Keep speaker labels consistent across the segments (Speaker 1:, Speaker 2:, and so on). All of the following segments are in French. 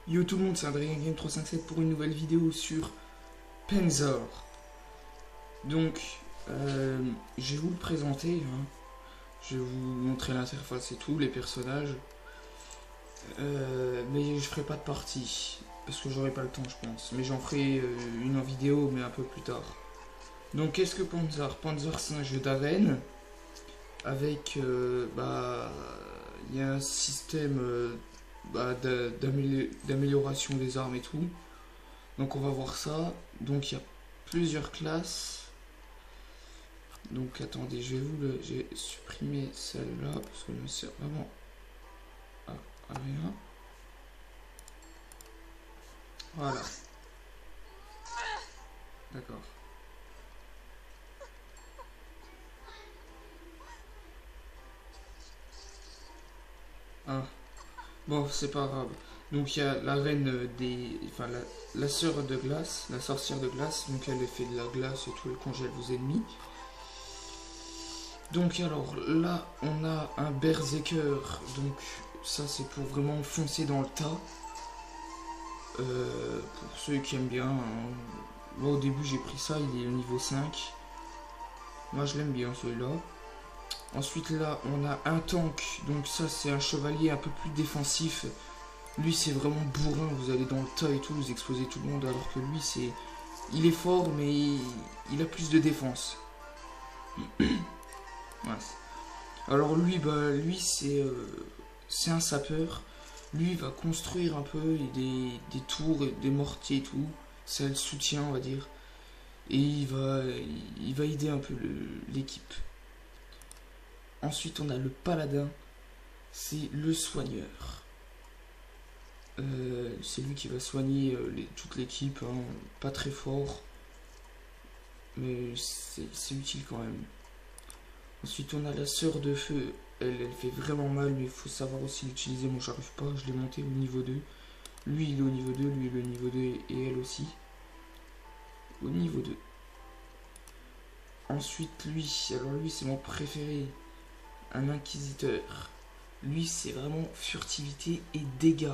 Speaker 1: Yo tout le monde, c'est Adrien Game 357 pour une nouvelle vidéo sur Panzer. Donc, je vais vous le présenter. Je vais vous montrer l'interface et tout, les personnages. Mais je ferai pas de partie parce que j'aurai pas le temps, je pense. Mais j'en ferai une en vidéo, mais un peu plus tard. Donc, qu'est-ce que Panzer? Panzer, c'est un jeu d'arène avec, il y a un système d'amélioration des armes et tout. Donc on va voir ça. Donc il y a plusieurs classes. Donc attendez, j'ai supprimé celle-là parce que je me sert vraiment à rien. Voilà. D'accord. Ah. Bon, c'est pas grave. Donc il y a la reine des... Enfin, la sœur de glace, la sorcière de glace. Donc elle fait de la glace et tout, elle congèle vos ennemis. Donc alors là, on a un berserker. Donc ça, c'est pour vraiment foncer dans le tas. Pour ceux qui aiment bien. Moi, au début, j'ai pris ça, il est au niveau 5. Moi, je l'aime bien, celui-là. Ensuite, là, on a un tank. Donc ça, c'est un chevalier un peu plus défensif. Lui, c'est vraiment bourrin. Vous allez dans le tas et tout, vous explosez tout le monde. Alors que lui, c'est... Il est fort, mais il a plus de défense. Ouais. Alors lui, c'est un sapeur. Lui, il va construire un peu des tours, des mortiers et tout. C'est le soutien, on va dire. Et il va aider un peu l'équipe. Ensuite, on a le paladin. C'est le soigneur. C'est lui qui va soigner toute l'équipe. Hein. Pas très fort. Mais c'est utile quand même. Ensuite, on a la sœur de feu. Elle fait vraiment mal, mais il faut savoir aussi l'utiliser. Moi, j'arrive pas. Je l'ai monté au niveau 2. Lui, il est au niveau 2. Lui, il est au niveau 2. Et elle aussi. Au niveau 2. Ensuite, lui. Alors, lui, c'est mon préféré. Un inquisiteur. Lui, c'est vraiment furtivité et dégâts.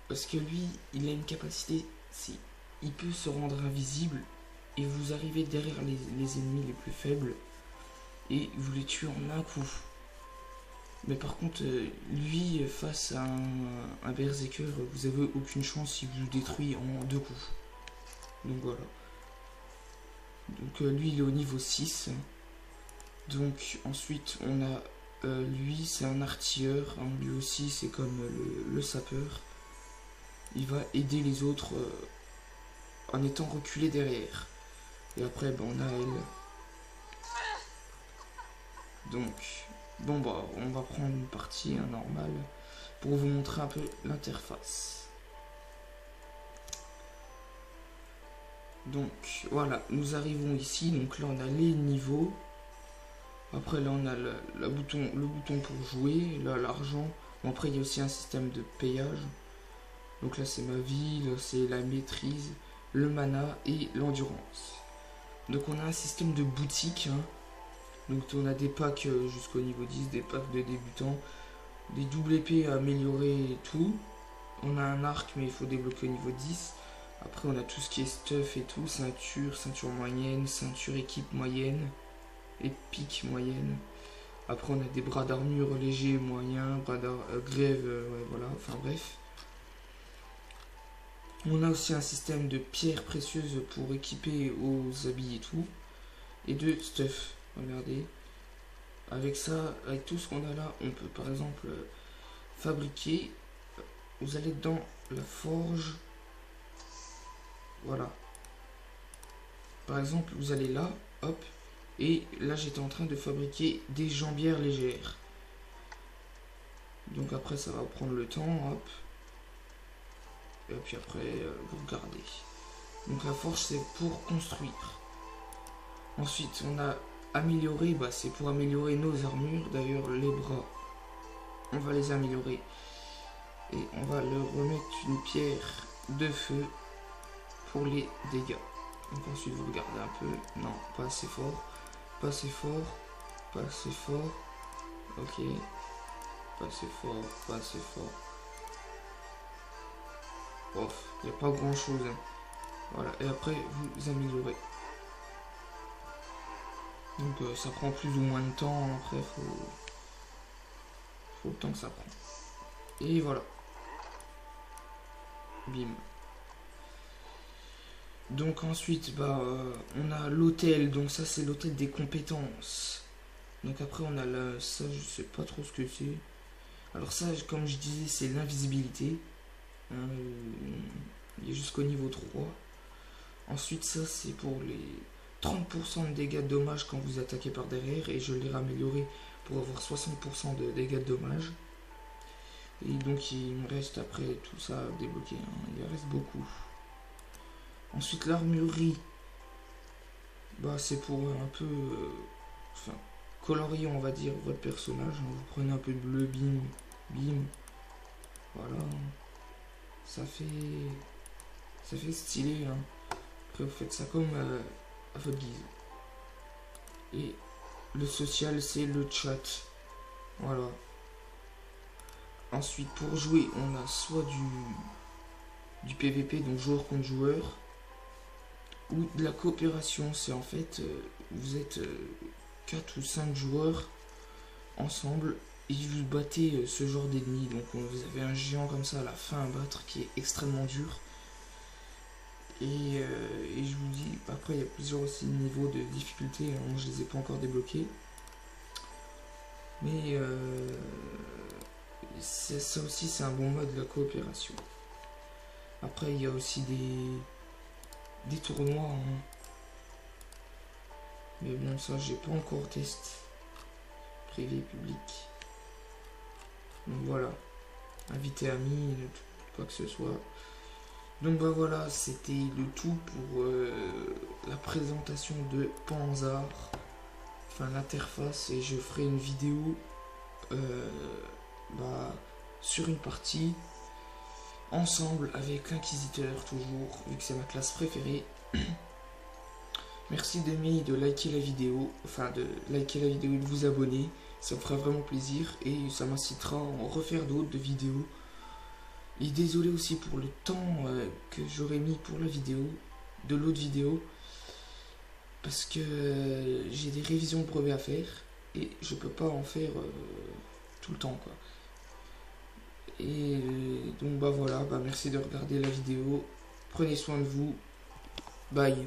Speaker 1: Parce que lui, il a une capacité. Il peut se rendre invisible. Et vous arrivez derrière les ennemis les plus faibles. Et vous les tuez en un coup. Mais par contre, lui, face à un berserker, vous avez aucune chance, il vous détruit en 2 coups. Donc voilà. Donc lui, il est au niveau 6. Donc ensuite, on a lui, c'est un artilleur. Hein, lui aussi, c'est comme le sapeur. Il va aider les autres en étant reculé derrière. Et après, on a elle. Donc, bon on va prendre une partie normale pour vous montrer un peu l'interface. Donc, voilà, nous arrivons ici. Donc là, on a les niveaux. Après, là, on a le bouton pour jouer. Là, l'argent. Bon, après, il y a aussi un système de payage. Donc là, c'est ma vie. Là, c'est la maîtrise, le mana et l'endurance. Donc, on a un système de boutique. Hein. Donc on a des packs jusqu'au niveau 10, des packs de débutants, des doubles épées à améliorer et tout. On a un arc mais il faut débloquer au niveau 10. Après on a tout ce qui est stuff et tout, ceinture moyenne, ceinture équipe moyenne, épique moyenne. Après on a des bras d'armure légers, moyens, bras grève, ouais, voilà, enfin bref. On a aussi un système de pierres précieuses pour équiper aux habits et tout. Et de stuff. Regardez, avec ça, avec tout ce qu'on a là, on peut par exemple fabriquer. Vous allez dans la forge, voilà. Par exemple, vous allez là, hop, et là j'étais en train de fabriquer des jambières légères. Donc après ça va prendre le temps, hop. Et puis après, vous regardez. Donc la forge c'est pour construire. Ensuite on a améliorer, c'est pour améliorer nos armures. D'ailleurs les bras, on va les améliorer et on va leur remettre une pierre de feu pour les dégâts. Donc ensuite vous regardez un peu, non pas assez fort, pas assez fort, pas assez fort, ok, pas assez fort, pas assez fort, off, il n'y a pas grand chose. Hein. Voilà, et après vous améliorez. Donc ça prend plus ou moins de temps, après faut le temps que ça prend. Et voilà. Bim. Donc ensuite, on a l'hôtel, donc ça c'est l'hôtel des compétences. Donc après on a ça, je sais pas trop ce que c'est. Alors ça, comme je disais, c'est l'invisibilité. Hein, il est jusqu'au niveau 3. Ensuite ça c'est pour les 30% de dégâts de dommages quand vous attaquez par derrière. Et je l'ai amélioré pour avoir 60% de dégâts de dommages. Et donc il me reste après tout ça à débloquer. Hein, il reste beaucoup. Ensuite l'armurerie. C'est pour un peu... colorier on va dire votre personnage. Vous prenez un peu de bleu, bim, bim. Voilà. Ça fait stylé. Hein. Après vous faites ça comme à votre guise. Et le social c'est le chat. Voilà. Ensuite pour jouer on a soit du PVP, donc joueur contre joueur, ou de la coopération. C'est en fait vous êtes 4 ou 5 joueurs ensemble et vous battez ce genre d'ennemis. Donc vous avez un géant comme ça à la fin à battre qui est extrêmement dur. Et je vous dis, après il y a plusieurs aussi niveaux de difficulté. Moi je les ai pas encore débloqués. Mais ça aussi c'est un bon mode, la coopération. Après il y a aussi des tournois. Hein. Mais bon, ça j'ai pas encore testé. Privé, public. Donc voilà. Invité amis, quoi que ce soit. Donc voilà, c'était le tout pour la présentation de Panzar. Enfin l'interface. Et je ferai une vidéo sur une partie. Ensemble avec l'inquisiteur toujours. Vu que c'est ma classe préférée. Merci d'aimer, de liker la vidéo, et de vous abonner, ça me fera vraiment plaisir et ça m'incitera à en refaire d'autres de vidéos. Et désolé aussi pour le temps que j'aurais mis pour la vidéo, de l'autre vidéo, parce que j'ai des révisions de brevets à faire et je peux pas en faire tout le temps quoi. Et donc voilà, merci de regarder la vidéo, prenez soin de vous, bye.